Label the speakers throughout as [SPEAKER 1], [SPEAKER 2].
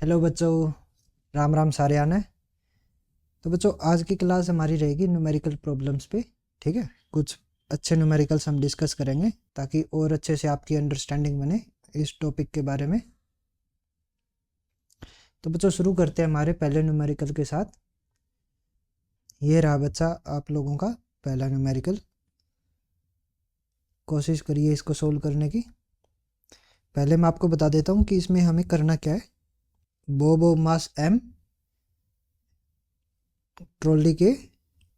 [SPEAKER 1] Hello बच्चों, राम राम सारे आने। तो बच्चों आज की क्लास हमारी रहेगी न्यूमेरिकल प्रॉब्लम्स पे। ठीक है, कुछ अच्छे न्यूमेरिकल्स हम डिस्कस करेंगे ताकि और अच्छे से आपकी अंडरस्टैंडिंग बने इस टॉपिक के बारे में। तो बच्चों शुरू करते हैं हमारे पहले न्यूमेरिकल के साथ। ये रहा बच्चा आप लोगों का पहला न्यूमेरिकल। कोशिश करिए इसको सोल्व करने की। पहले मैं आपको बता देता हूँ कि इसमें हमें करना क्या है। बॉब मास m ट्रॉली के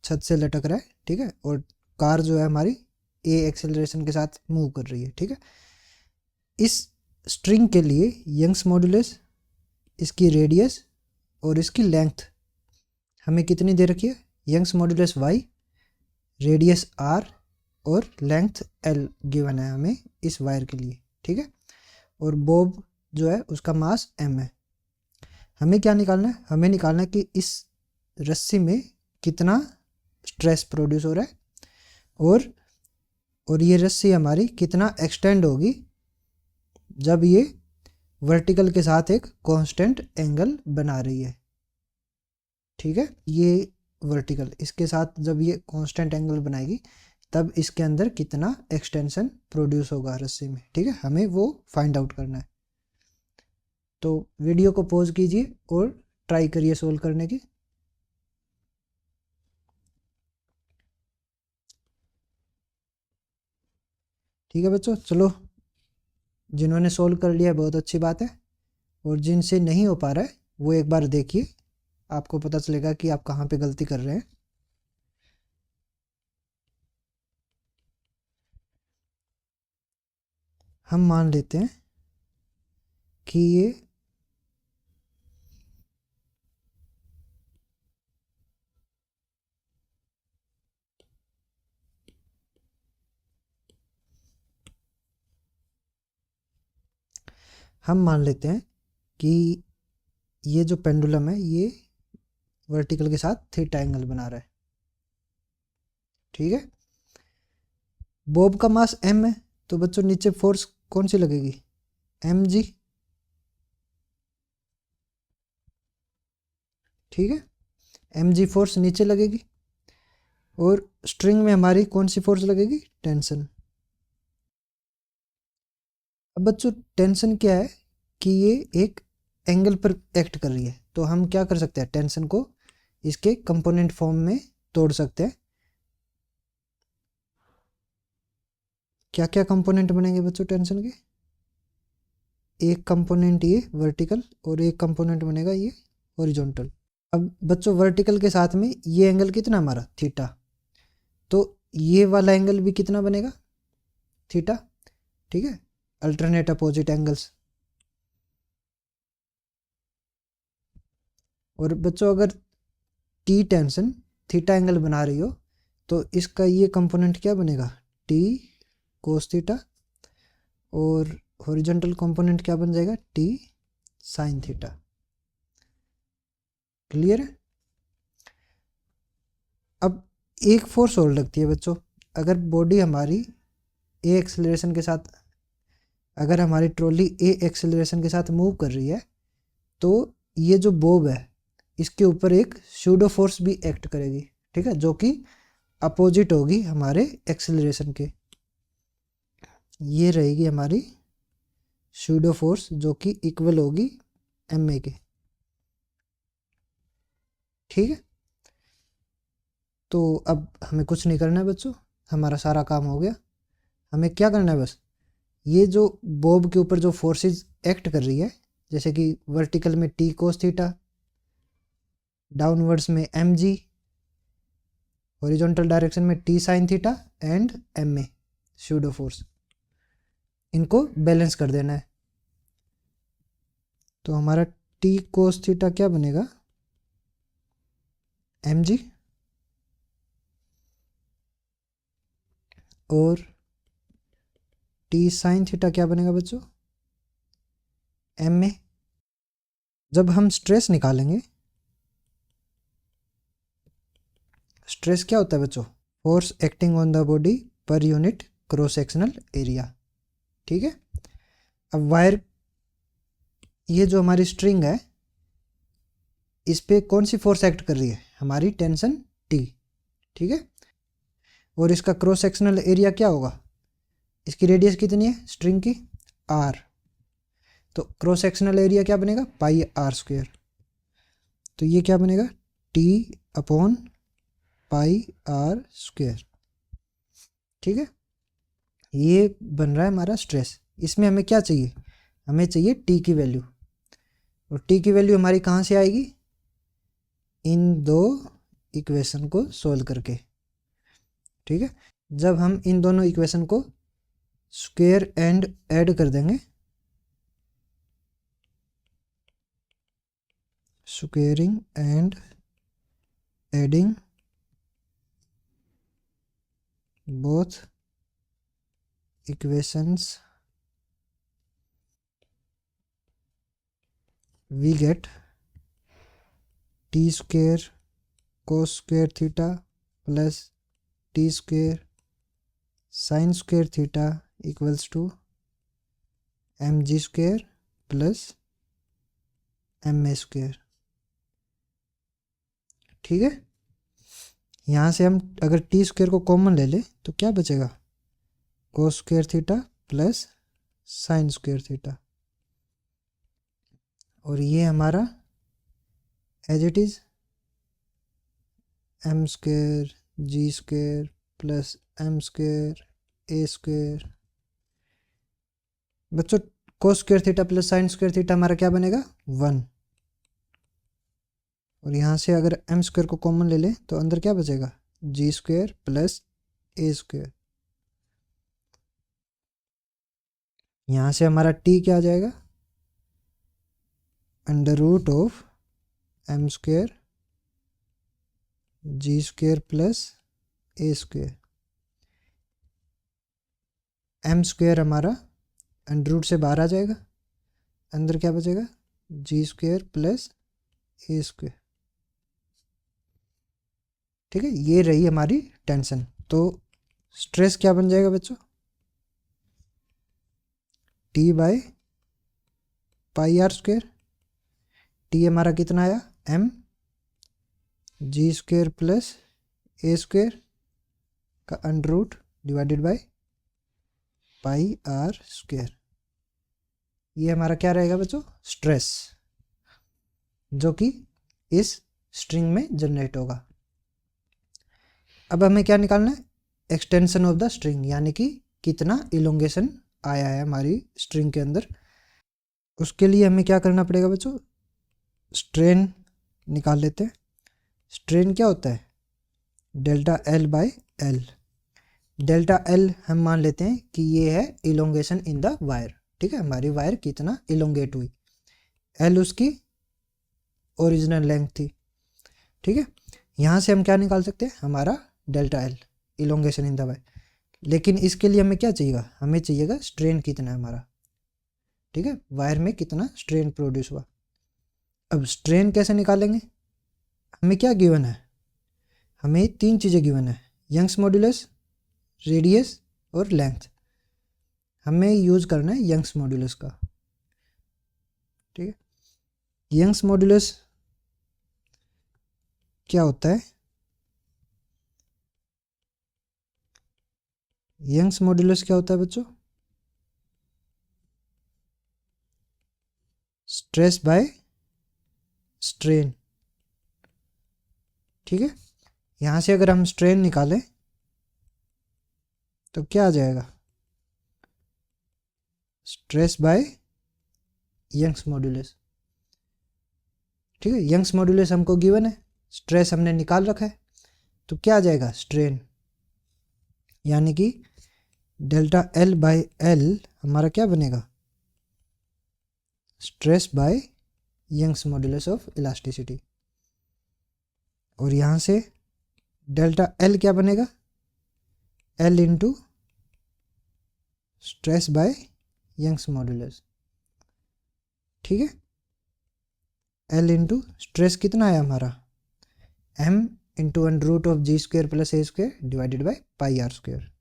[SPEAKER 1] छत से लटक रहा है, ठीक है, और कार जो है हमारी a एक्सेलरेशन के साथ मूव कर रही है। ठीक है, इस स्ट्रिंग के लिए यंग्स मॉड्यूलस, इसकी रेडियस और इसकी लेंथ हमें कितनी दे रखी है। Young's modulus y, radius r और लेंथ l गिवन है हमें इस वायर के लिए। ठीक है, और बॉब जो है उसका मास m है। हमें क्या निकालना है, हमें निकालना है कि इस रस्सी में कितना स्ट्रेस प्रोड्यूस हो रहा है और ये रस्सी हमारी कितना एक्सटेंड होगी जब ये वर्टिकल के साथ एक कांस्टेंट एंगल बना रही है। ठीक है, ये वर्टिकल इसके साथ जब ये कांस्टेंट एंगल बनाएगी तब इसके अंदर कितना एक्सटेंशन प्रोड्यूस होगा रस्सी में। ठीक है, हमें वो फाइंड आउट करना है। तो वीडियो को पॉज कीजिए और ट्राई करिए सोल्व करने की। ठीक है बच्चों, चलो जिन्होंने सोल्व कर लिया बहुत अच्छी बात है, और जिनसे नहीं हो पा रहा है वो एक बार देखिए, आपको पता चलेगा कि आप कहाँ पे गलती कर रहे हैं। हम मान लेते हैं कि ये हम मान लेते हैं कि ये जो पेंडुलम है ये वर्टिकल के साथ थीटा एंगल बना रहा है। ठीक है, बॉब का मास m है, तो बच्चों नीचे फोर्स कौन सी लगेगी, mg। ठीक है, mg फोर्स नीचे लगेगी और स्ट्रिंग में हमारी कौन सी फोर्स लगेगी, टेंशन। अब बच्चों टेंशन क्या है कि ये एक एंगल पर एक्ट कर रही है, तो हम क्या कर सकते हैं, टेंशन को इसके कंपोनेंट फॉर्म में तोड़ सकते हैं। क्या क्या कंपोनेंट बनेंगे बच्चों टेंशन के, एक कंपोनेंट ये वर्टिकल और एक कंपोनेंट बनेगा ये हॉरिजॉन्टल। अब बच्चों वर्टिकल के साथ में ये एंगल कितना हमारा थीटा, तो ये वाला एंगल भी कितना बनेगा, थीटा। ठीक है, अल्टरनेट अपोजिट एंगल्स। और बच्चों अगर टी टेंशन थीटा एंगल बना रही हो तो इसका ये कंपोनेंट क्या बनेगा, टी कोस थीटा, और हॉरिजॉन्टल कंपोनेंट क्या बन जाएगा, टी साइन थीटा। क्लियर है। अब एक फोर्स और लगती है बच्चों, अगर बॉडी हमारी ए एक्सेलरेशन के साथ, अगर हमारी ट्रॉली ए एक्सेलरेशन के साथ मूव कर रही है तो ये जो बॉब है इसके ऊपर एक सूडो फोर्स भी एक्ट करेगी। ठीक है, जो कि अपोजिट होगी हमारे एक्सेलरेशन के। ये रहेगी हमारी सूडो फोर्स जो कि इक्वल होगी ma के। ठीक है, तो अब हमें कुछ नहीं करना है बच्चों, हमारा सारा काम हो गया। हमें क्या करना है, बस ये जो बॉब के ऊपर जो फोर्सेस एक्ट कर रही है, जैसे कि वर्टिकल में टी कोस थीटा, डाउनवर्ड्स में mg, हॉरिजॉन्टल डायरेक्शन में T sine theta and ma pseudo force, इनको बैलेंस कर देना है। तो हमारा टी कोस थीटा क्या बनेगा, mg, और टी साइन थीटा क्या बनेगा बच्चों, ma। जब हम स्ट्रेस निकालेंगे, स्ट्रेस क्या होता है बच्चों, force acting on the body पर यूनिट क्रॉस सेक्शनल एरिया। ठीक है, अब वायर, ये जो हमारी स्ट्रिंग है इस पे कौन सी फोर्स एक्ट कर रही है, हमारी टेंशन टी, ठीक है। और इसका क्रॉस सेक्शनल एरिया क्या होगा, इसकी रेडियस कितनी है स्ट्रिंग की, आर, तो क्रॉस सेक्शनल एरिया क्या बनेगा, पाई आर स्क्वायर। तो ये क्या बनेगा, T upon pi R square, ठीक है। ये बन रहा है हमारा स्ट्रेस। इसमें हमें क्या चाहिए, हमें चाहिए टी की वैल्यू, और टी की वैल्यू हमारी कहाँ से आएगी, इन दो इक्वेशन को सोल्व करके, ठीक है। जब हम इन दोनों इक्वेशन को स्क्वायर एंड ऐड कर देंगे, squaring and adding both equations we get t square cos square theta plus t square sin square theta equals to mg square plus ma square, ठीक है। यहाँ से हम अगर टी स्क्वायर को कॉमन ले ले तो क्या बचेगा, cos square theta plus sin square theta, और ये हमारा as it is M square G square plus M square A square. बच्चों cos square theta plus sin square theta हमारा क्या बनेगा, 1, और यहाँ से अगर एम स्क्वायर को कॉमन ले ले तो अंदर क्या बचेगा, G square plus A square. यहाँ से हमारा टी क्या आ जाएगा, under root of M square G square plus A square. M square हमारा अंडर रूट से बाहर आ जाएगा, अंदर क्या बचेगा, G square plus A square, ठीक है। ये रही हमारी टेंशन। तो स्ट्रेस क्या बन जाएगा बच्चों, T by pi R square, T हमारा कितना आया, M G square plus A square का under root divided by pi R square. ये हमारा क्या रहेगा बच्चों, स्ट्रेस, जो कि इस स्ट्रिंग में जनरेट होगा। अब हमें क्या निकालना है, एक्सटेंशन ऑफ द स्ट्रिंग, यानी कि कितना इलोंगेशन आया है हमारी स्ट्रिंग के अंदर। उसके लिए हमें क्या करना पड़ेगा बच्चों, स्ट्रेन निकाल लेते हैं। स्ट्रेन क्या होता है, delta L by L. Delta L हम मान लेते हैं कि ये है इलोंगेशन इन द वायर, ठीक है, हमारी वायर कितना इलोंगेट हुई, एल उसकी ओरिजिनल लेंथ थी, ठीक है। यहाँ से हम क्या निकाल सकते हैं, हमारा delta L elongation in the wire. लेकिन इसके लिए हमें क्या चाहिएगा, हमें चाहिएगा स्ट्रेन कितना है हमारा, ठीक है, वायर में कितना स्ट्रेन प्रोड्यूस हुआ। अब स्ट्रेन कैसे निकालेंगे, हमें क्या गिवन है, हमें तीन चीज़ें गिवन है, यंग्स मॉड्यूलस, रेडियस और लेंथ। हमें यूज़ करना है यंग्स मॉड्यूलस का, ठीक है। यंग्स मॉड्यूलस क्या होता है, यंग्स मॉड्यूलस क्या होता है बच्चों, स्ट्रेस बाय स्ट्रेन, ठीक है। यहाँ से अगर हम स्ट्रेन निकालें तो क्या आ जाएगा, स्ट्रेस बाय यंग्स मॉड्यूलस, ठीक है। यंग्स मॉड्यूलस हमको गिवन है, स्ट्रेस हमने निकाल रखा है, तो क्या आ जाएगा स्ट्रेन, यानी कि डेल्टा एल बाय एल हमारा क्या बनेगा, stress by Young's modulus of elasticity. और यहाँ से डेल्टा एल क्या बनेगा, L into stress by Young's modulus, ठीक है। एल इंटू स्ट्रेस कितना आया हमारा, M into under root of G square plus A square divided by pi R square.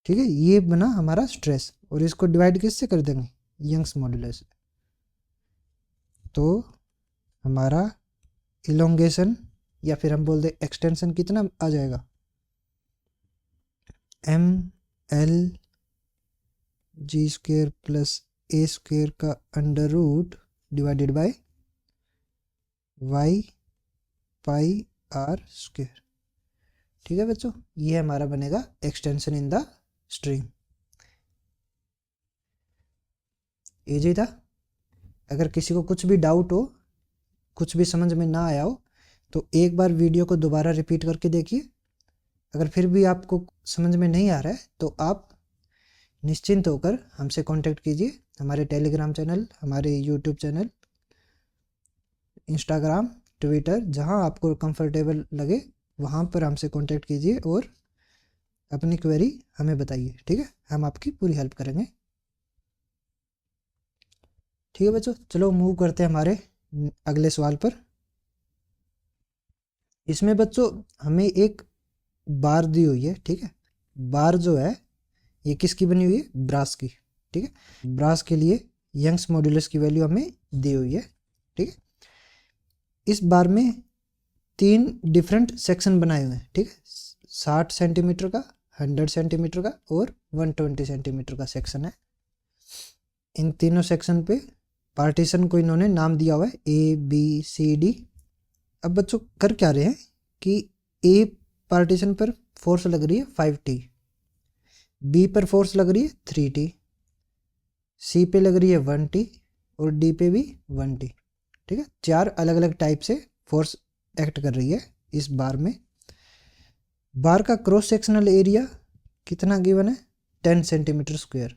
[SPEAKER 1] ठीक है, ये बना हमारा स्ट्रेस, और इसको डिवाइड किससे कर देंगे, यंग्स मॉड्यूलस से। तो हमारा इलोंगेशन या फिर हम बोल दे एक्सटेंशन कितना आ जाएगा, M L G square plus A square का under root divided by Y pi R square. ठीक है बच्चों, ये हमारा बनेगा extension in the string. Easy था। अगर किसी को कुछ भी डाउट हो, कुछ भी समझ में ना आया हो, तो एक बार वीडियो को दोबारा रिपीट करके देखिए। अगर फिर भी आपको समझ में नहीं आ रहा है तो आप निश्चिंत होकर हमसे कांटेक्ट कीजिए। हमारे टेलीग्राम चैनल, हमारे यूट्यूब चैनल, इंस्टाग्राम, ट्विटर, जहां आपको कंफर्टेबल लगे वहां पर हमसे कांटेक्ट कीजिए और अपनी क्वेरी हमें बताइए। ठीक है, हम आपकी पूरी हेल्प करेंगे। ठीक है बच्चों, चलो मूव करते हैं हमारे अगले सवाल पर। इसमें बच्चों हमें एक बार दी हुई है। ठीक है, बार जो है ये किसकी बनी हुई है, ब्रास की। ठीक है, ब्रास के लिए यंग्स मॉड्यूलस की वैल्यू हमें दी हुई है। ठीक है, इस बार में 3 डिफरेंट सेक्शन बनाए हुए हैं। ठीक है, 60 सेंटीमीटर का, 100 सेंटीमीटर का और 120 सेंटीमीटर का सेक्शन है। इन तीनों सेक्शन पे पार्टीशन को इन्होंने नाम दिया हुआ है ए बी सी डी। अब बच्चों कर क्या रहे हैं कि ए पार्टीशन पर फोर्स लग रही है 5T, बी पर फोर्स लग रही है 3T, सी पे लग रही है 1T और डी पे भी 1T। ठीक है, 4 अलग अलग टाइप से फोर्स एक्ट कर रही है इस बार में। बार का क्रॉस सेक्शनल एरिया कितना गिवन है, 10 सेंटीमीटर स्क्वायर।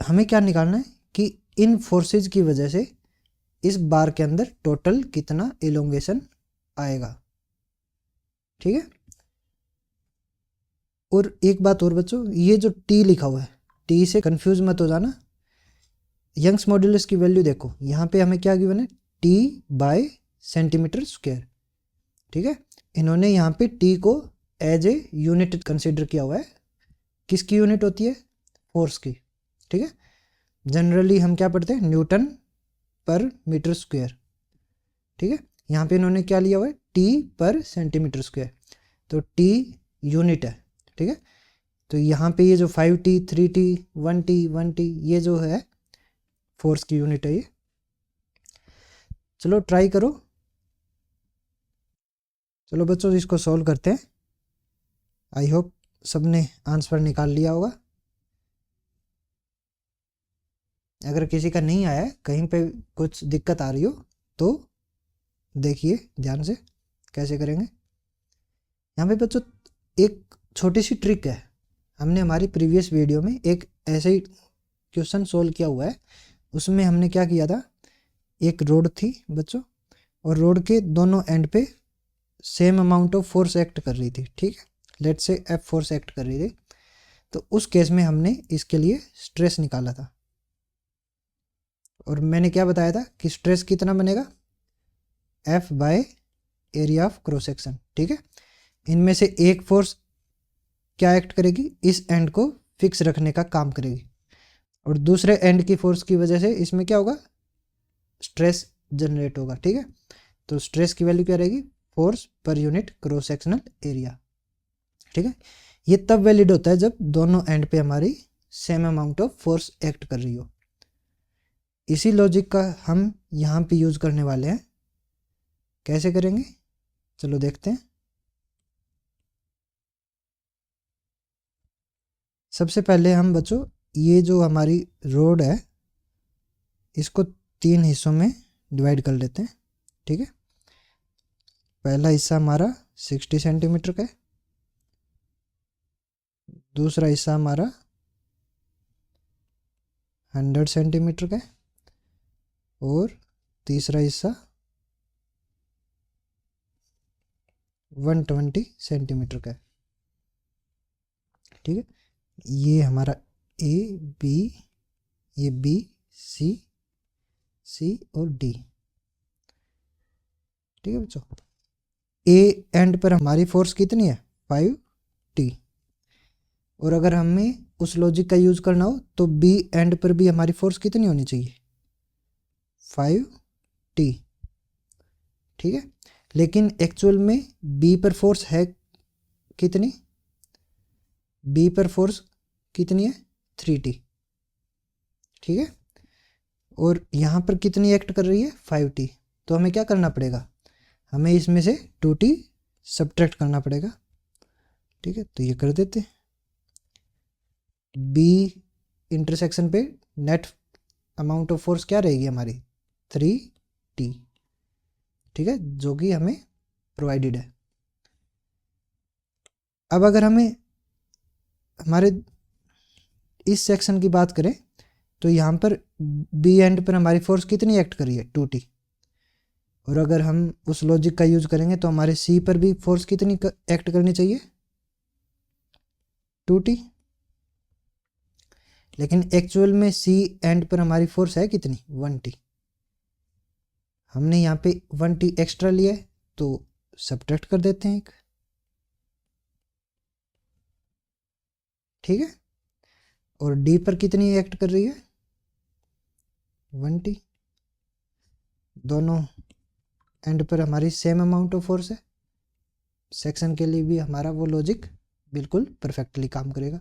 [SPEAKER 1] हमें क्या निकालना है कि इन फोर्सेज की वजह से इस बार के अंदर टोटल कितना इलोंगेशन आएगा। ठीक है, और एक बात और बच्चों, ये जो टी लिखा हुआ है, टी से कंफ्यूज मत हो जाना। यंग्स मॉड्यूलस की वैल्यू देखो, यहाँ पे हमें क्या गिवन है, टी बाय सेंटीमीटर स्क्वायर। ठीक है, इन्होंने यहाँ पे टी को एज ए यूनिट कंसिडर किया हुआ है। किसकी यूनिट होती है, फोर्स की। ठीक है, जनरली हम क्या पढ़ते हैं, न्यूटन पर मीटर स्क्वायर। ठीक है, यहाँ पे इन्होंने क्या लिया हुआ है, टी पर सेंटीमीटर स्क्वायर, तो टी यूनिट है। ठीक है, तो यहाँ पे ये जो 5T 3T 1T 1T ये जो है फोर्स की यूनिट है ये। चलो ट्राई करो। चलो बच्चों इसको सॉल्व करते हैं। आई होप सबने आंसर निकाल लिया होगा। अगर किसी का नहीं आया है, कहीं पे कुछ दिक्कत आ रही हो तो देखिए ध्यान से कैसे करेंगे। यहाँ पे बच्चों एक छोटी सी ट्रिक है, हमने हमारी प्रीवियस वीडियो में एक ऐसे ही क्वेश्चन सोल्व किया हुआ है। उसमें हमने क्या किया था, एक रोड थी बच्चों, और रोड के दोनों एंड पे same amount of force act कर रही थी। ठीक है, लेट से एफ फोर्स एक्ट कर रही थी। तो उस केस में हमने इसके लिए स्ट्रेस निकाला था, और मैंने क्या बताया था कि स्ट्रेस कितना बनेगा, F by area of cross section. ठीक है, इनमें से एक फोर्स क्या एक्ट करेगी, इस एंड को फिक्स रखने का काम करेगी, और दूसरे एंड की फोर्स की वजह से इसमें क्या होगा, स्ट्रेस जनरेट होगा। ठीक है, तो स्ट्रेस की वैल्यू क्या रहेगी, force per unit cross sectional area. ठीक है, ये तब वैलिड होता है जब दोनों एंड पे हमारी same amount of force act कर रही हो। इसी लॉजिक का हम यहाँ पे यूज करने वाले हैं। कैसे करेंगे, चलो देखते हैं। सबसे पहले हम बच्चों ये जो हमारी रोड है इसको 3 हिस्सों में डिवाइड कर लेते हैं। ठीक है, पहला हिस्सा हमारा 60 सेंटीमीटर का है, दूसरा हिस्सा हमारा 100 सेंटीमीटर का है, और तीसरा हिस्सा 120 सेंटीमीटर का है। ठीक है, ये हमारा ए बी, ये बी सी, सी और डी। ठीक है बच्चों, ए एंड पर हमारी फोर्स कितनी है, 5T। और अगर हमें उस लॉजिक का यूज़ करना हो तो बी एंड पर भी हमारी फोर्स कितनी होनी चाहिए, 5T, ठीक है। लेकिन एक्चुअल में बी पर फोर्स है कितनी, बी पर फोर्स कितनी है, 3T, ठीक है। और यहाँ पर कितनी एक्ट कर रही है, 5T। तो हमें क्या करना पड़ेगा, हमें इसमें से 2T सब्ट्रैक्ट करना पड़ेगा, ठीक है। तो ये कर देते, बी इंटरसेक्शन पे नेट अमाउंट ऑफ फोर्स क्या रहेगी हमारी, 3T, ठीक है, जो कि हमें प्रोवाइडेड है। अब अगर हमें हमारे इस सेक्शन की बात करें तो यहाँ पर बी एंड पर हमारी फोर्स कितनी एक्ट करी है, 2T। और अगर हम उस लॉजिक का यूज करेंगे तो हमारे सी पर भी फोर्स कितनी एक्ट करनी चाहिए, 2T। लेकिन एक्चुअल में सी एंड पर हमारी फोर्स है कितनी, 1T। हमने यहाँ पे 1T एक्स्ट्रा लिया है तो सब्ट्रैक्ट कर देते हैं एक, ठीक है। और डी पर कितनी एक्ट कर रही है, 1T। दोनों एंड पर हमारी सेम अमाउंट ऑफ फोर्स है, सेक्शन के लिए भी हमारा वो लॉजिक बिल्कुल परफेक्टली काम करेगा।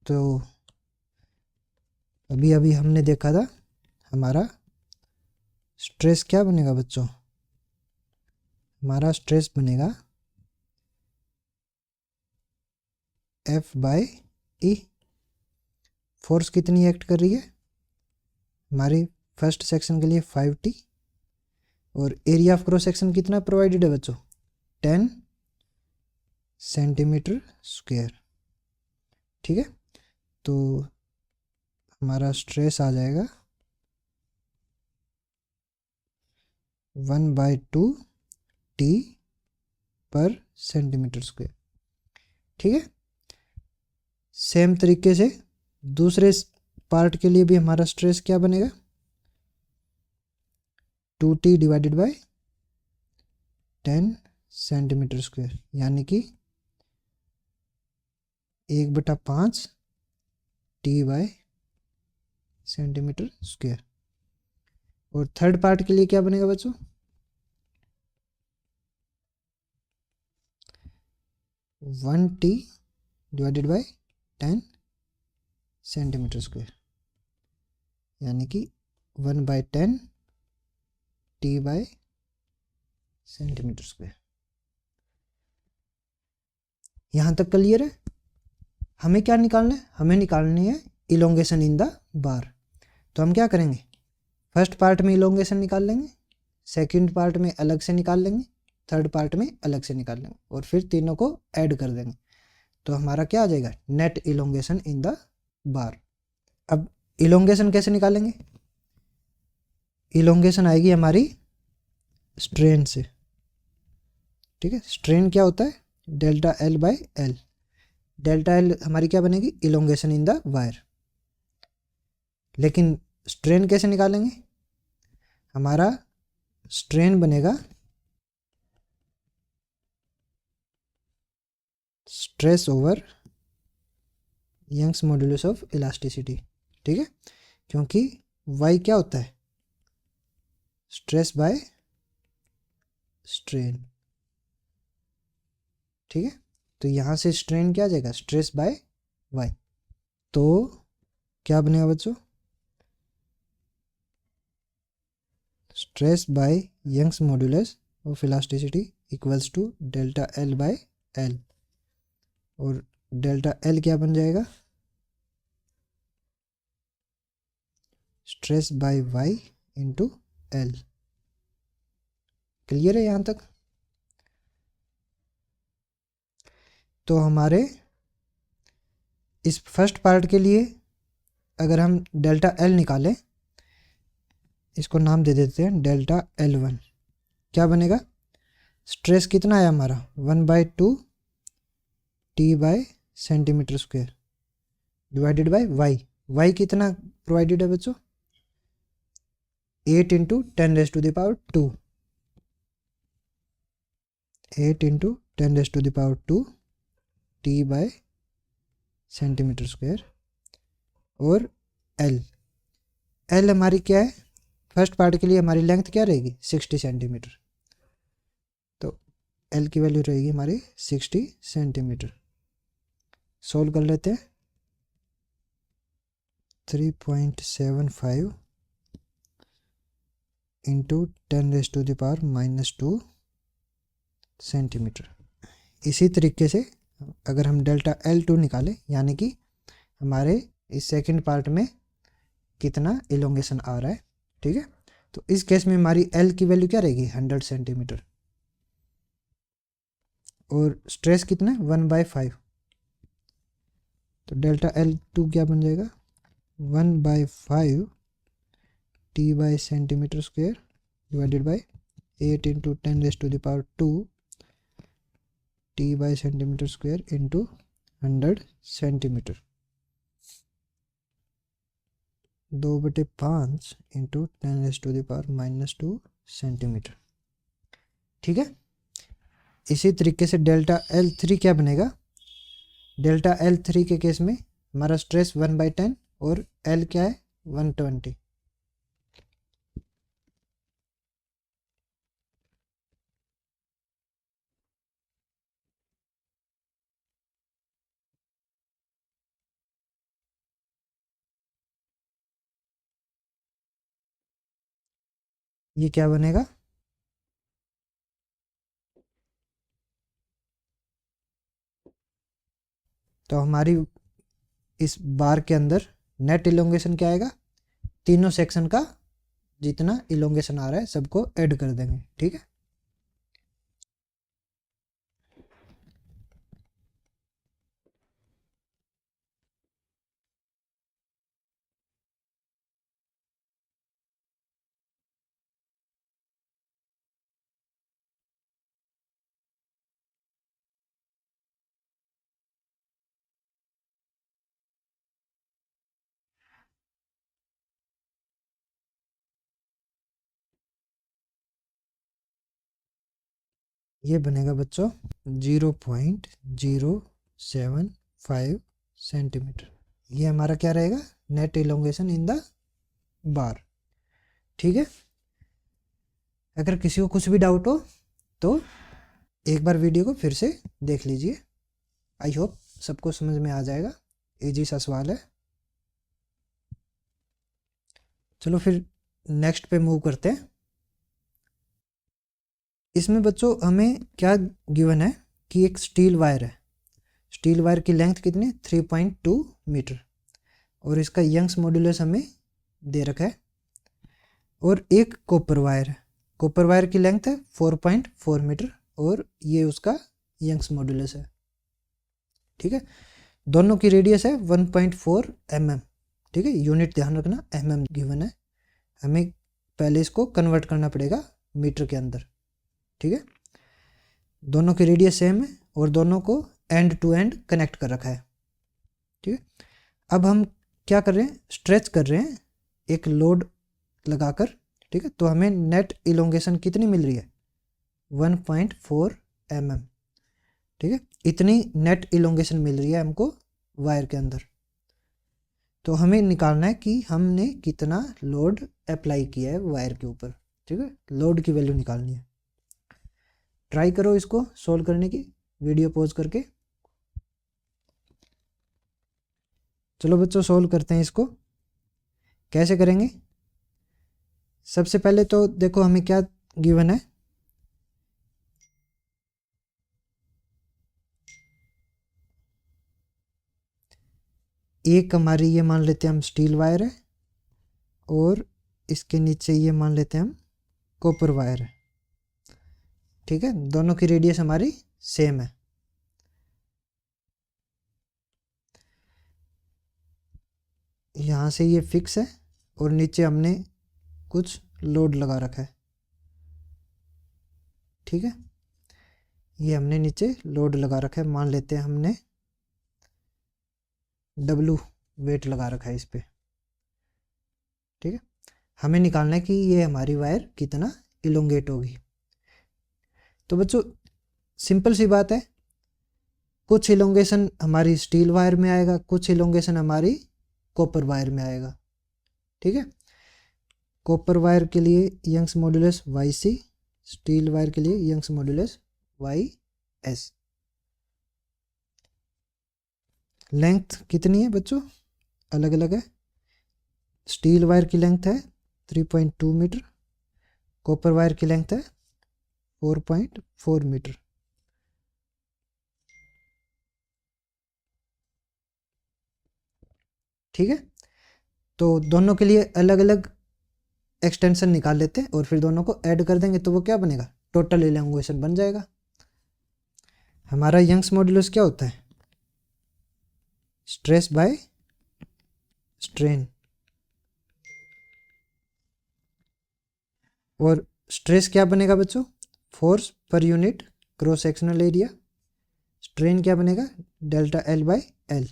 [SPEAKER 1] तो अभी अभी हमने देखा था हमारा स्ट्रेस क्या बनेगा बच्चों, हमारा स्ट्रेस बनेगा F/E। फोर्स कितनी एक्ट कर रही है हमारी फर्स्ट सेक्शन के लिए, 5T। और एरिया ऑफ क्रॉस सेक्शन कितना प्रोवाइडेड है बच्चों, 10 सेंटीमीटर स्क्वायर, ठीक है। तो हमारा स्ट्रेस आ जाएगा 1/2T पर सेंटीमीटर स्क्वायर, ठीक है। सेम तरीके से दूसरे पार्ट के लिए भी हमारा स्ट्रेस क्या बनेगा, 2T divided by 10 centimetre square, यानी कि 1/5 T बाय सेंटीमीटर स्क्वायर। और थर्ड पार्ट के लिए क्या बनेगा बच्चों, 1T divided by 10 centimetre square, यानी कि 1/10 T बाय सेंटीमीटर स्क्वायर। यहाँ तक क्लियर है। हमें क्या निकालना है, हमें निकालनी है इलोंगेशन इन द बार। तो हम क्या करेंगे, फर्स्ट पार्ट में इलोंगेशन निकाल लेंगे, सेकंड पार्ट में अलग से निकाल लेंगे, थर्ड पार्ट में अलग से निकाल लेंगे और फिर तीनों को ऐड कर देंगे। तो हमारा क्या आ जाएगा, net elongation in the bar. अब इलोंगेशन कैसे निकालेंगे, इलोंगेशन आएगी हमारी स्ट्रेन से, ठीक है। स्ट्रेन क्या होता है, delta L by L। Delta L हमारी क्या बनेगी, इलोंगेशन इन द वायर। लेकिन स्ट्रेन कैसे निकालेंगे, हमारा स्ट्रेन बनेगा stress over Young's modulus of elasticity, ठीक है। क्योंकि y क्या होता है, स्ट्रेस बाय स्ट्रेन, ठीक है। तो यहाँ से स्ट्रेन क्या आ जाएगा, स्ट्रेस बाय y। तो क्या बनेगा बच्चों, stress by Young's modulus of elasticity equals to delta L by L। और डेल्टा L क्या बन जाएगा, stress by y into L। Clear है यहाँ तक। तो हमारे इस फर्स्ट पार्ट के लिए अगर हम डेल्टा L निकालें, इसको नाम दे देते हैं डेल्टा L1, क्या बनेगा, स्ट्रेस कितना है हमारा 1/2 T by centimetre square divided by y। y कितना प्रोवाइडेड है बच्चों, 8 into 10⁻², 8 into 10⁻² T by centimetre square और एल हमारी क्या है, फर्स्ट पार्ट के लिए हमारी लेंथ क्या रहेगी 60 सेंटीमीटर, तो एल की वैल्यू रहेगी हमारी 60 सेंटीमीटर। सोल्व कर लेते हैं। 3.75 इंटू 10⁻⁻² सेंटीमीटर। इसी तरीके से अगर हम डेल्टा L2 निकालें, यानी कि हमारे इस सेकंड पार्ट में कितना इलोंगेशन आ रहा है, ठीक है, तो इस केस में हमारी L की वैल्यू क्या रहेगी 100 सेंटीमीटर और स्ट्रेस कितना है 1/5, तो डेल्टा L2 क्या बन जाएगा 1/5 T/सेंटीमीटर स्क्वायर डिवाइडेड बाय 8 इंटू 10⁻² T/सेंटीमीटर square into 100 centimetre, 2/5 into 10⁻² centimetre. ठीक है, इसी तरीके से डेल्टा L3 क्या बनेगा, डेल्टा L3 के केस में हमारा स्ट्रेस 1/10 और L क्या है 120। ये क्या बनेगा, तो हमारी इस बार के अंदर नेट इलोंगेशन क्या आएगा, तीनों सेक्शन का जितना इलोंगेशन आ रहा है सबको ऐड कर देंगे। ठीक है, ये बनेगा बच्चों 0.075 सेंटीमीटर। ये हमारा क्या रहेगा, net elongation in the bar. ठीक है, अगर किसी को कुछ भी डाउट हो तो एक बार वीडियो को फिर से देख लीजिए। आई होप सबको समझ में आ जाएगा, इजी सा सवाल है। चलो फिर नेक्स्ट पे मूव करते हैं। इसमें बच्चों हमें क्या गिवन है कि एक स्टील वायर है, स्टील वायर की लेंथ कितनी 3.2 मीटर और इसका यंग्स मॉड्यूलस हमें दे रखा है, और एक कॉपर वायर है, कॉपर वायर की लेंथ है 4.4 मीटर और ये उसका यंग्स मॉड्यूलस है। ठीक है, दोनों की रेडियस है 1.4 mm। ठीक है, यूनिट ध्यान रखना mm गिवन है, हमें पहले इसको कन्वर्ट करना पड़ेगा मीटर के अंदर। ठीक है, दोनों की रेडियस सेम है और दोनों को एंड टू एंड कनेक्ट कर रखा है। ठीक है, अब हम क्या कर रहे हैं, स्ट्रेच कर रहे हैं एक लोड लगाकर। ठीक है, तो हमें नेट इलोंगेशन कितनी मिल रही है 1.4 mm। ठीक है, इतनी नेट इलोंगेशन मिल रही है हमको वायर के अंदर, तो हमें निकालना है कि हमने कितना लोड अप्लाई किया है वायर के ऊपर। ठीक है, लोड की वैल्यू निकालनी है। ट्राई करो इसको सोल्व करने की, वीडियो पॉज करके। चलो बच्चों सोल्व करते हैं इसको। कैसे करेंगे, सबसे पहले तो देखो हमें क्या गिवन है, एक हमारी ये मान लेते हैं हम स्टील वायर है और इसके नीचे ये मान लेते हैं हम कॉपर वायर है। ठीक है, दोनों की रेडियस हमारी सेम है। यहाँ से ये फिक्स है और नीचे हमने कुछ लोड लगा रखा है। ठीक है, ये हमने नीचे लोड लगा रखा है, मान लेते हैं हमने W वेट लगा रखा है इस पे। ठीक है, हमें निकालना है कि ये हमारी वायर कितना इलोंगेट होगी। तो बच्चों सिंपल सी बात है, कुछ इलोंगेशन हमारी स्टील वायर में आएगा, कुछ इलोंगेशन हमारी कॉपर वायर में आएगा। ठीक है, कॉपर वायर के लिए Young's modulus YC, steel wire के लिए यंग्स मॉड्यूलस YS। लेंथ कितनी है बच्चों? अलग अलग है। स्टील वायर की लेंथ है 3.2 मीटर, कॉपर वायर की लेंथ है 4.4 मीटर। ठीक है, तो दोनों के लिए अलग अलग एक्सटेंशन निकाल लेते हैं और फिर दोनों को ऐड कर देंगे तो वो क्या बनेगा, टोटल इलॉन्गेशन बन जाएगा। हमारा यंग्स मॉड्यूलस क्या होता है? Stress by strain. और स्ट्रेस क्या बनेगा बच्चों? Force per unit cross sectional area. Strain क्या बनेगा? Delta L by L।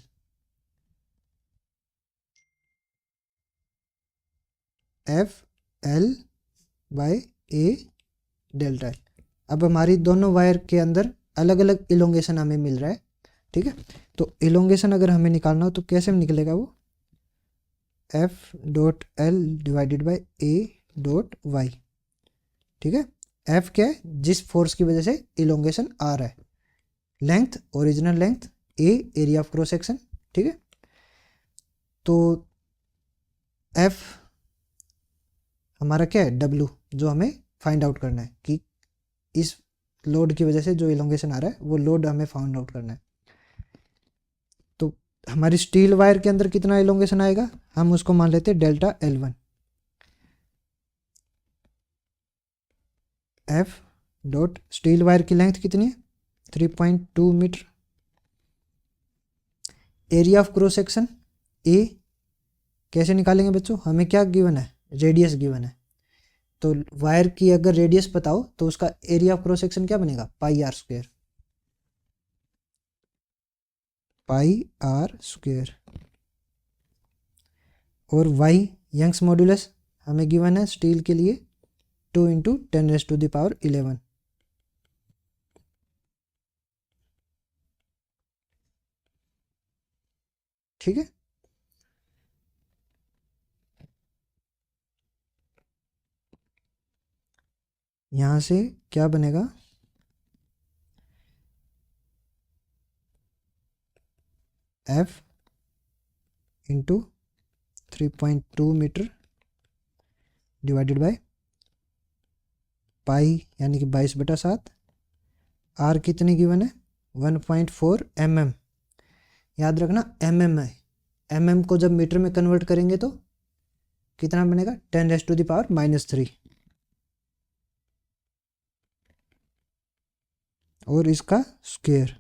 [SPEAKER 1] FL by A delta L। अब हमारी दोनों वायर के अंदर अलग अलग इलोंगेशन हमें मिल रहा है। ठीक है, तो इलोंगेशन अगर हमें निकालना हो तो कैसे निकलेगा वो? F.L divided by A.Y। ठीक है, F क्या है? जिस फोर्स की वजह से इलोंगेशन आ रहा है। Length original length, A area of cross section. ठीक है, तो F हमारा क्या है? W, जो हमें फाइंड आउट करना है कि इस लोड की वजह से जो इलोंगेशन आ रहा है वो लोड हमें फाइंड आउट करना है। तो हमारी स्टील वायर के अंदर कितना इलोंगेशन आएगा? हम उसको मान लेते हैं delta L1। F dot steel wire की लेंथ कितनी है? 3.2 metre. Area of cross section A कैसे निकालेंगे बच्चों? हमें क्या गिवन है? रेडियस गिवन है। तो वायर की अगर रेडियस पता हो तो उसका एरिया ऑफ क्रॉस सेक्शन क्या बनेगा? Pi R square. Pi R square. और Y यंग्स मॉड्यूलस हमें गिवन है स्टील के लिए 2 इंटू 10⁻11। ठीक है, यहां से क्या बनेगा? F into 3.2 metre divided by pi यानी कि 22/7। आर कितनी गिवन है? 1.4 mm। याद रखना mm है, mm को जब मीटर में कन्वर्ट करेंगे तो कितना बनेगा? 10⁻³ और इसका स्क्वायर।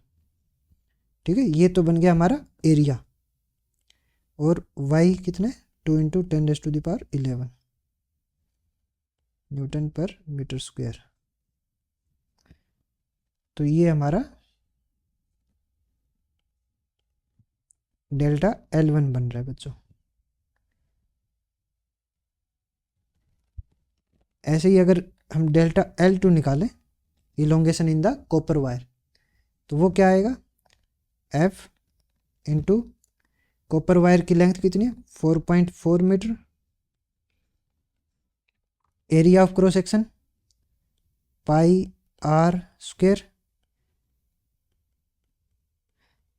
[SPEAKER 1] ठीक है, ये तो बन गया हमारा एरिया। और y कितना है? 2 into 10⁻11 newton per metre square. तो ये हमारा डेल्टा L1 बन रहा है बच्चों। ऐसे ही अगर हम डेल्टा L2 निकालें, elongation in the copper wire, तो वो क्या आएगा? F इंटू कॉपर वायर की लेंथ कितनी है? 4.4 metre. Area of cross section pi R square.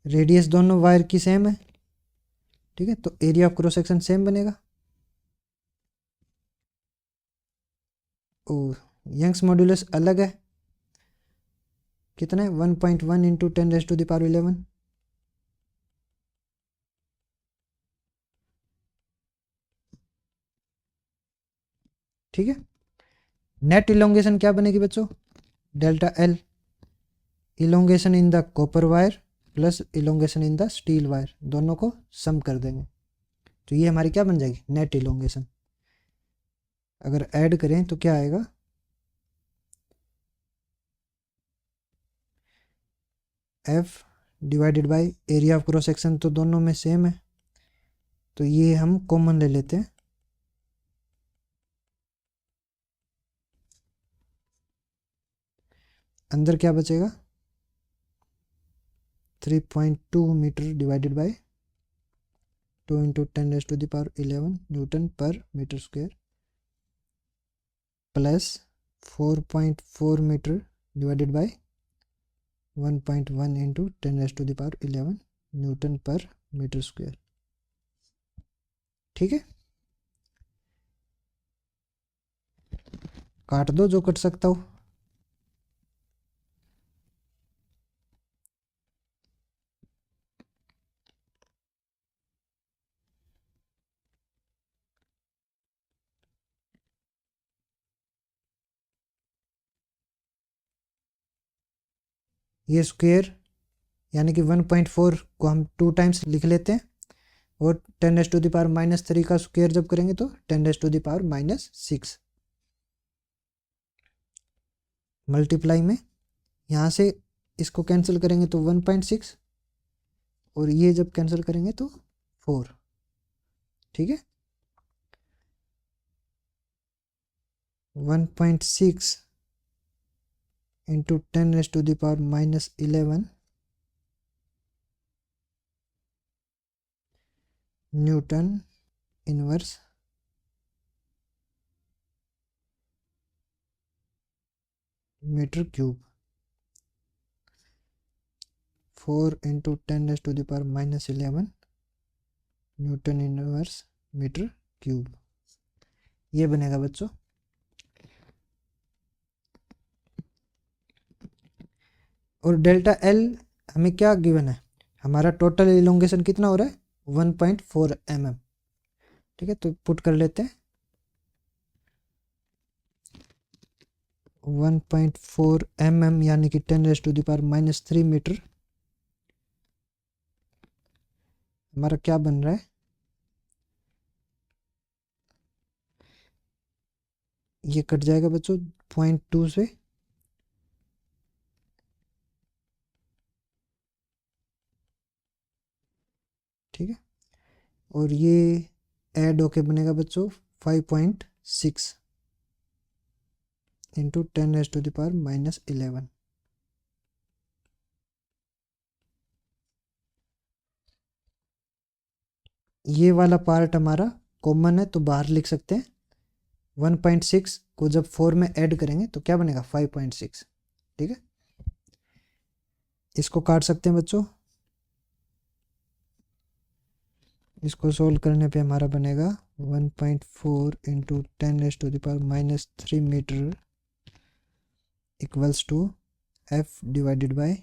[SPEAKER 1] Radius दोनों वायर की सेम है। ठीक है, तो area of cross section same बनेगा। ओ, यंग्स मॉड्यूलस अलग है, कितना है? 1.1 इंटू 10⁻11। ठीक है, नेट इलोंगेशन क्या बनेगी बच्चों? Delta L elongation in the copper wire plus elongation in the steel wire, दोनों को सम कर देंगे तो ये हमारी क्या बन जाएगी? Net elongation. अगर ऐड करें तो क्या आएगा? F divided by area of cross section, तो दोनों में सेम है तो ये हम कॉमन ले लेते हैं। अंदर क्या बचेगा? 3.2 metre divided by 2 into 10⁻11 newton per metre square plus 4.4 metre divided by 1.1 into 10⁻11 newton per metre square. ठीक है, काट दो जो कट सकता हो। ये स्क्वायर यानी कि 1.4 को हम 2 टाइम्स लिख लेते हैं, और 10⁻³ का स्क्वायर जब करेंगे तो 10⁻⁻6 मल्टीप्लाई में यहाँ से इसको कैंसिल करेंगे तो 1.6, और ये जब कैंसिल करेंगे तो 4। ठीक है, 1.6 into 10⁻11 newton inverse metre cube. 4 into 10⁻11 newton inverse metre cube. ये बनेगा बच्चों। और डेल्टा एल हमें क्या गिवन है, हमारा टोटल इलोंगेशन कितना हो रहा है 1.4 mm। ठीक है, तो पुट कर लेते हैं 1.4 mm यानी कि 10⁻³ मीटर। हमारा क्या बन रहा है, ये कट जाएगा बच्चों 0.2 से, ठीक है, और ये ऐड होके बनेगा बच्चों 5.6 इंटू 10⁻11। ये वाला पार्ट हमारा कॉमन है तो बाहर लिख सकते हैं। 1.6 को जब 4 में ऐड करेंगे तो क्या बनेगा 5.6। ठीक है, इसको काट सकते हैं बच्चों। इसको सोल्व करने पे हमारा बनेगा 1.4 into 10⁻³ metre equals to F divided by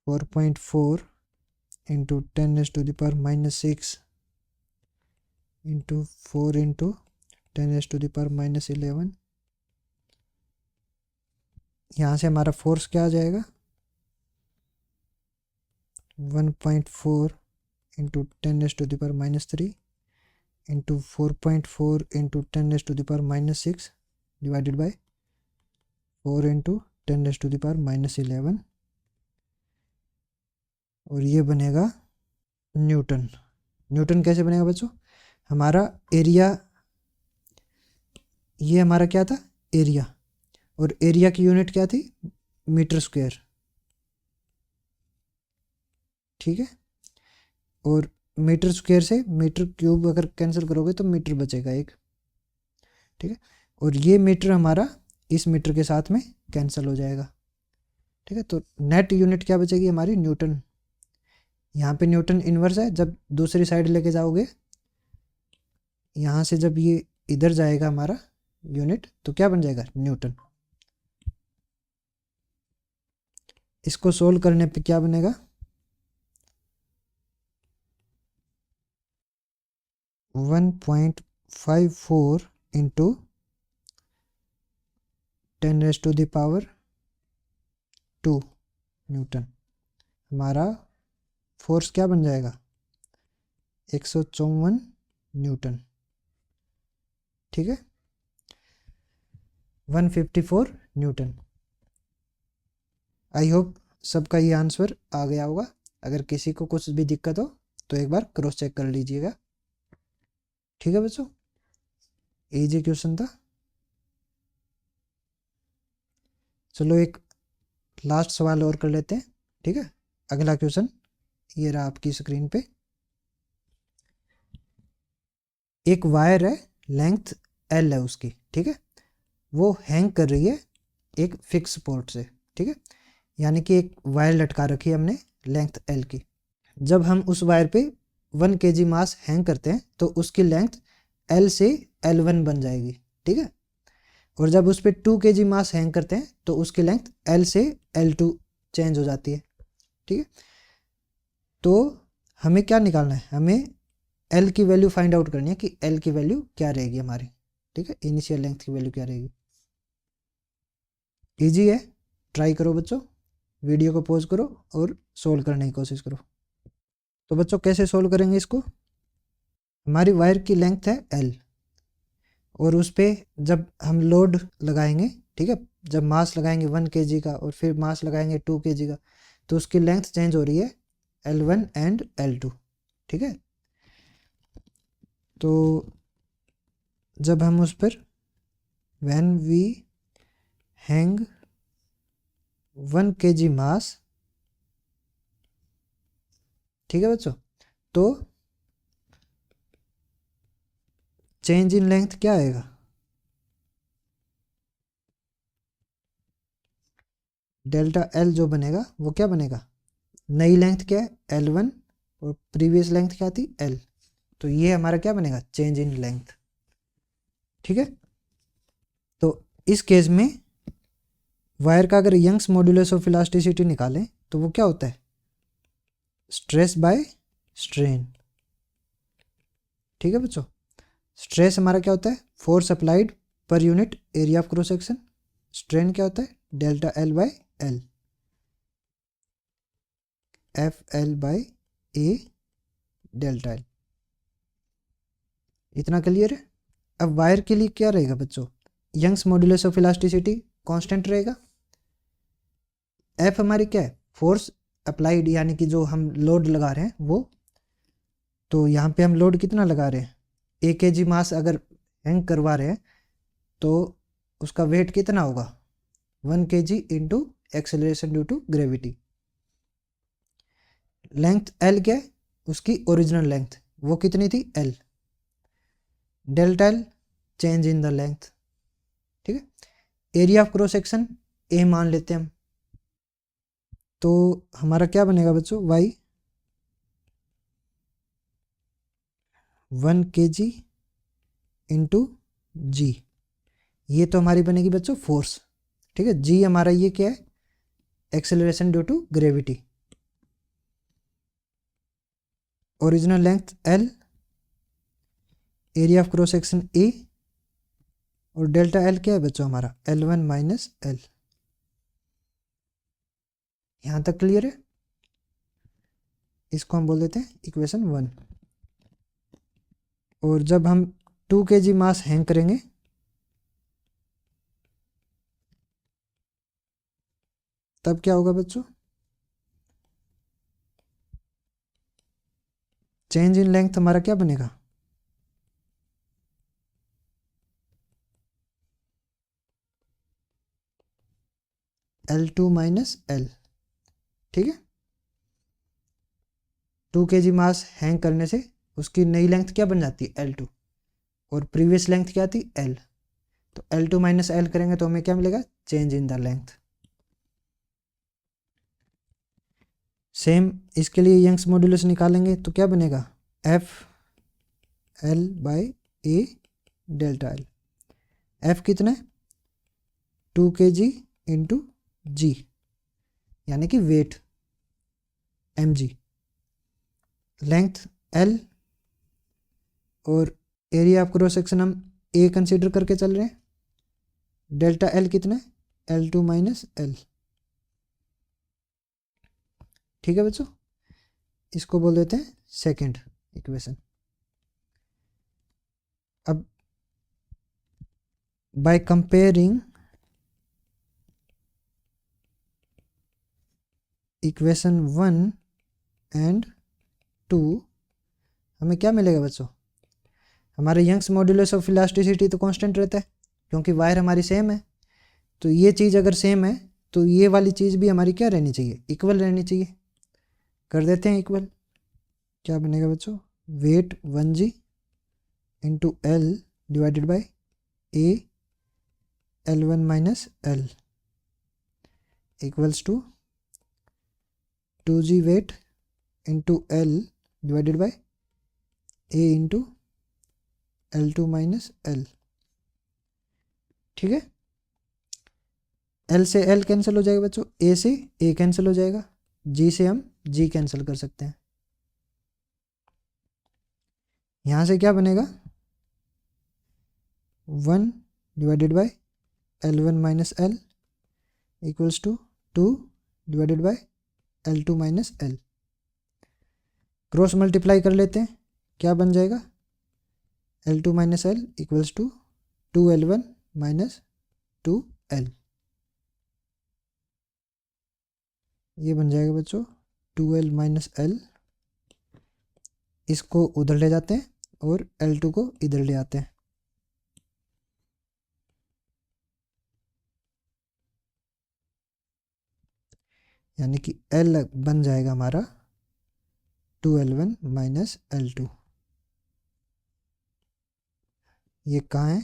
[SPEAKER 1] 4.4 into 10⁻6 into 4 into 10⁻11। यहाँ से हमारा फोर्स क्या आ जाएगा 1.4 into 10⁻³ into 4.4 into 10⁻6 divided by 4 into 10⁻11, और ये बनेगा न्यूटन। न्यूटन कैसे बनेगा बच्चों, हमारा एरिया, ये हमारा क्या था एरिया, और एरिया की यूनिट क्या थी मीटर स्क्वायर। ठीक है, और मीटर स्क्वायर से मीटर क्यूब अगर कैंसिल करोगे तो मीटर बचेगा एक। ठीक है, और ये मीटर हमारा इस मीटर के साथ में कैंसिल हो जाएगा। ठीक है, तो नेट यूनिट क्या बचेगी हमारी न्यूटन। यहाँ पे न्यूटन इनवर्स है, जब दूसरी साइड लेके जाओगे यहाँ से जब ये इधर जाएगा हमारा यूनिट तो क्या बन जाएगा न्यूटन। इसको सोल्व करने पे क्या बनेगा 1.54 इंटू 10⁻² न्यूटन। हमारा फोर्स क्या बन जाएगा 154 न्यूटन। ठीक है, 154 न्यूटन। आई होप सबका ये आंसर आ गया होगा। अगर किसी को कुछ भी दिक्कत हो तो एक बार क्रॉस चेक कर लीजिएगा। ठीक है बच्चों, इजी क्वेश्चन था। चलो एक लास्ट सवाल और कर लेते हैं, ठीक है। अगला क्वेश्चन ये रहा आपकी स्क्रीन पे। एक वायर है, लेंथ एल है उसकी, ठीक है। वो हैंग कर रही है एक फिक्स पोर्ट से, ठीक है। यानी कि एक वायर लटका रखी है हमने लेंथ एल की। जब हम उस वायर पे 1 kg मास हैंग करते हैं तो उसकी लेंथ एल से L1 बन जाएगी, ठीक है। और जब उस पर 2 kg मास हैंग करते हैं तो उसकी लेंथ एल से L2 चेंज हो जाती है, ठीक है। तो हमें क्या निकालना है, हमें एल की वैल्यू फाइंड आउट करनी है कि एल की वैल्यू क्या रहेगी हमारी, ठीक है। इनिशियल लेंथ की वैल्यू क्या रहेगी। इजी है, ट्राई करो बच्चों, वीडियो को पॉज करो और सोल्व करने की कोशिश करो। तो बच्चों कैसे सोल्व करेंगे इसको। हमारी वायर की लेंथ है एल और उस पर जब हम लोड लगाएंगे, ठीक है, जब मास लगाएंगे 1 kg का और फिर मास लगाएंगे 2 kg का, तो उसकी लेंथ चेंज हो रही है L1 एंड L2, ठीक है। तो जब हम उस पर व्हेन वी हैंग 1 kg मास, ठीक है बच्चों, तो चेंज इन लेंथ क्या आएगा, डेल्टा एल जो बनेगा वो क्या बनेगा, नई लेंथ क्या है L1 और प्रीवियस लेंथ क्या थी L, तो ये हमारा क्या बनेगा, चेंज इन लेंथ, ठीक है। तो इस केस में वायर का अगर यंग्स मॉड्यूलस ऑफ इलास्टिसिटी निकालें तो वो क्या होता है, स्ट्रेस बाय स्ट्रेन, ठीक है बच्चों। स्ट्रेस हमारा क्या होता है, force applied per unit area of cross section. Strain क्या होता है, delta L by L, F L by A delta L. इतना क्लियर है। अब वायर के लिए क्या रहेगा बच्चों, Young's modulus of elasticity constant रहेगा। एफ हमारी क्या है, फोर्स अप्लाइड यानी कि जो हम लोड लगा रहे हैं वो, तो यहाँ पे हम लोड कितना लगा रहे हैं, 1 kg मास अगर हैंग करवा रहे हैं तो उसका वेट कितना होगा, 1 kg into acceleration due to gravity. Length L क्या है, उसकी ओरिजिनल लेंथ वो कितनी थी L, delta L change in the length, ठीक है। Area of cross section A मान लेते हैं हम, तो हमारा क्या बनेगा बच्चों, वाई 1 kg इंटू जी, ये तो हमारी बनेगी बच्चों फोर्स, ठीक है। जी हमारा ये क्या है, acceleration due to gravity. Original length L, area of cross section A, और डेल्टा एल क्या है बच्चों हमारा, L1 माइनस एल। यहां तक क्लियर है। इसको हम बोल देते हैं इक्वेशन 1। और जब हम 2 kg मास हैंग करेंगे तब क्या होगा बच्चों, चेंज इन लेंथ हमारा क्या बनेगा, L2 माइनस एल, ठीक है। 2 kg मास हैंग करने से उसकी नई लेंथ क्या बन जाती है L2 और प्रीवियस लेंथ क्या थी L, तो L2 माइनस एल करेंगे तो हमें क्या मिलेगा, change in the length. Same इसके लिए यंग्स मॉड्यूलस निकालेंगे तो क्या बनेगा, F L by A delta L. F कितना है, 2 kg इंटू जी यानी कि वेट mg, लेंथ एल और एरिया ऑफ क्रॉस सेक्शन हम ए कंसीडर करके चल रहे हैं, डेल्टा एल कितना है, L2 माइनस एल, ठीक है बच्चों। इसको बोल देते हैं सेकंड इक्वेशन। अब बाय कंपेयरिंग इक्वेशन 1 एंड 2 हमें क्या मिलेगा बच्चों, हमारे यंग्स मॉड्यूलस ऑफ इलास्टिसिटी तो कांस्टेंट रहता है क्योंकि वायर हमारी सेम है, तो ये चीज़ अगर सेम है तो ये वाली चीज़ भी हमारी क्या रहनी चाहिए, इक्वल रहनी चाहिए। कर देते हैं इक्वल। क्या बनेगा बच्चों, weight 1g into L divided by A L1 minus L equals to 2g weight into L divided by A into L2 minus L. ठीक है, एल से एल कैंसिल हो जाएगा बच्चों, ए से ए कैंसिल हो जाएगा, जी से हम जी कैंसिल कर सकते हैं। यहाँ से क्या बनेगा, 1 divided by L1 minus L equals to 2 divided by L2 minus L. Cross multiply कर लेते हैं, क्या बन जाएगा, L2 minus L equals to 2L1 minus 2L। ये बन जाएगा बच्चों 2L माइनस एल। इसको उधर ले जाते हैं और L2 को इधर ले आते हैं। यानी कि L बन जाएगा हमारा 2L1 माइनस L2। ये कहाँ है,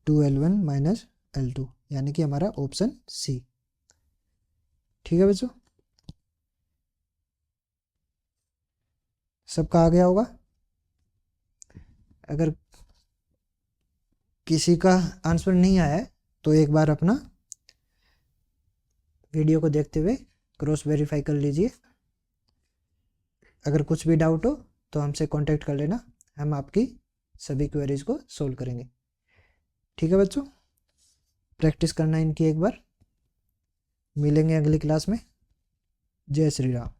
[SPEAKER 1] 2L1 माइनस L2, यानी कि हमारा ऑप्शन सी। ठीक है बच्चों, सबका आ गया होगा। अगर किसी का आंसर नहीं आया है तो एक बार अपना वीडियो को देखते हुए क्रॉस वेरीफाई कर लीजिए। अगर कुछ भी डाउट हो तो हमसे कांटेक्ट कर लेना, हम आपकी सभी क्वेरीज को सोल्व करेंगे। ठीक है बच्चों, प्रैक्टिस करना इनकी एक बार। मिलेंगे अगली क्लास में। जय श्री राम।